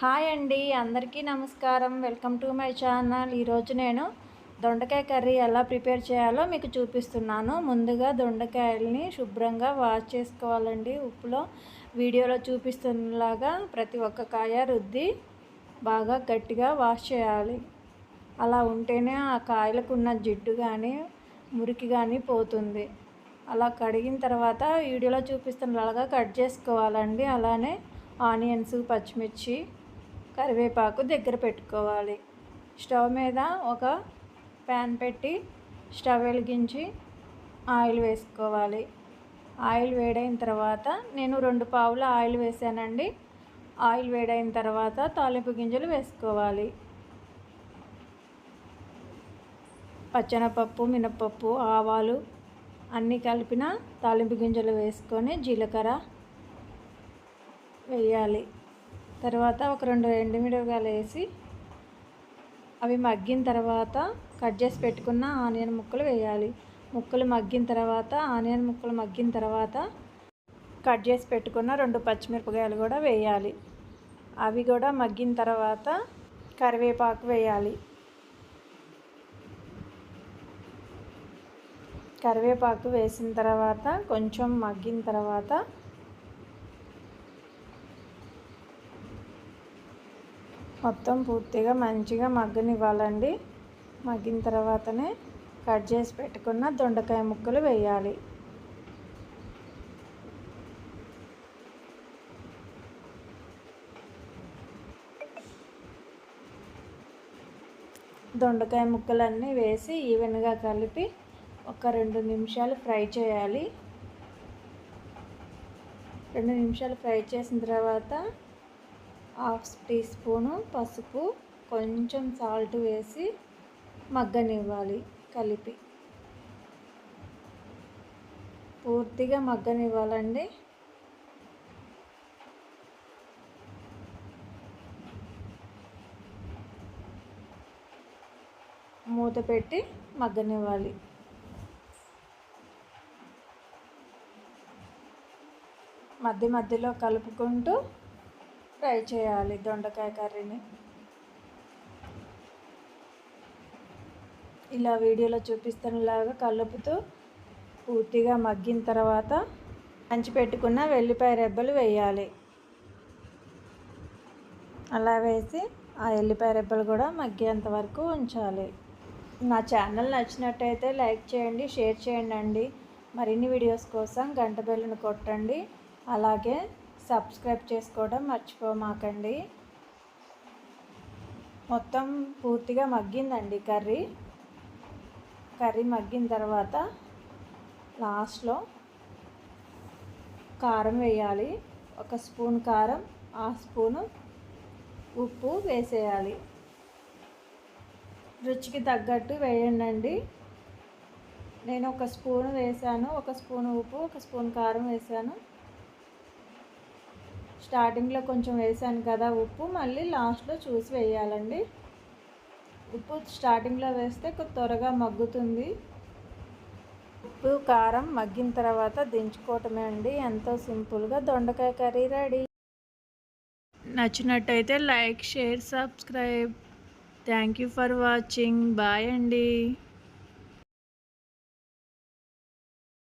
Hi అండి, అందరికీ నమస్కారం. Welcome to my channel. ఈరోజు నేను దొండకాయ కర్రీ ఎలా ప్రిపేర్ చేయాలో మీకు చూపిస్తున్నాను. ముందుగా దొండకాయల్ని శుభ్రంగా వాష్ చేసుకోవాలండి. ఉప్పులో వీడియోలో చూపిస్తున్నలాగా ప్రతి ఒక్క కాయ రుద్ది బాగా గట్టిగా వాష్ చేయాలి. అలా ఉంటేనే ఆ కాయలకు ఉన్న జిడ్డు కానీ మురికి కానీ పోతుంది. అలా కడిగిన తర్వాత వీడియోలో చూపిస్తున్నలాగా కట్ చేసుకోవాలండి. అలానే ఆనియన్స్, పచ్చిమిర్చి, కరివేపాకు దగ్గర పెట్టుకోవాలి. స్టవ్ మీద ఒక ప్యాన్ పెట్టి స్టవ్ వెలిగించి ఆయిల్ వేసుకోవాలి. ఆయిల్ వేడైన తర్వాత నేను 2 పావుల ఆయిల్ వేసానండి. ఆయిల్ వేడైన తర్వాత తాలింపు గింజలు వేసుకోవాలి. పచ్చెనపప్పు, మినపప్పు, ఆవాలు అన్నీ కలిపిన తాలింపు గింజలు వేసుకొని జీలకర్ర వేయాలి. తర్వాత ఒక 2 ఎండుమిరపకాయలు వేసి అవి మగ్గిన తర్వాత కట్ చేసి పెట్టుకున్న ఆనియన్ ముక్కలు వేయాలి. ఆనియన్ ముక్కలు మగ్గిన తర్వాత కట్ చేసి పెట్టుకున్న 2 పచ్చిమిరపకాయలు కూడా వేయాలి. అవి కూడా మగ్గిన తర్వాత కరివేపాకు వేయాలి. కరివేపాకు వేసిన తర్వాత కొంచెం మగ్గిన తర్వాత మొత్తం పూర్తిగా మంచిగా మగ్గనివ్వాలండి. మగ్గిన తర్వాతనే కట్ చేసి పెట్టుకున్న దొండకాయ ముక్కలు వేయాలి. దొండకాయ ముక్కలన్నీ వేసి ఈవెన్గా కలిపి ఒక 2 నిమిషాలు ఫ్రై చేయాలి. 2 నిమిషాలు ఫ్రై చేసిన తర్వాత 1/2 టీ స్పూను పసుపు, కొంచెం సాల్ట్ వేసి మగ్గనివ్వాలి. కలిపి పూర్తిగా మగ్గనివ్వాలండి. మూత పెట్టి మగ్గనివ్వాలి. మధ్యలో కలుపుకుంటూ ఫ్రై చేయాలి దొండకాయ కర్రీని. ఇలా వీడియోలో చూపిస్తున్నలాగా కలుపుతూ పూర్తిగా మగ్గిన తర్వాత దంచి పెట్టుకున్న వెల్లిపాయ రెబ్బలు వేయాలి. అలా వేసి ఆ ఎల్లిపాయ రెబ్బలు కూడా మగ్గేంత వరకు ఉంచాలి. నా ఛానల్ నచ్చినట్టయితే లైక్ చేయండి, షేర్ చేయండి అండి. మరిన్ని వీడియోస్ కోసం గంట బెల్లును కొట్టండి. అలాగే సబ్స్క్రైబ్ చేసుకోవడం మర్చిపోమాకండి. మొత్తం పూర్తిగా మగ్గిందండి కర్రీ మగ్గిన తర్వాత లాస్ట్లో కారం వేయాలి. 1 స్పూన్ కారం, 1/2 స్పూను ఉప్పు వేసేయాలి. రుచికి తగ్గట్టు వేయండి. నేను 1 స్పూను వేసాను. 1 స్పూను ఉప్పు, 1 స్పూన్ కారం వేసాను. స్టార్టింగ్లో కొంచెం వేసాను కదా ఉప్పు, మళ్ళీ లాస్ట్లో చూసి వేయాలండి. ఉప్పు స్టార్టింగ్లో వేస్తే త్వరగా మగ్గుతుంది. ఉప్పు, కారం మగ్గిన తర్వాత దించుకోవటమే అండి. ఎంతో సింపుల్గా దొండకాయ కర్రీ రెడీ. నచ్చినట్టయితే like, share, subscribe. Thank you for watching. Bye అండి.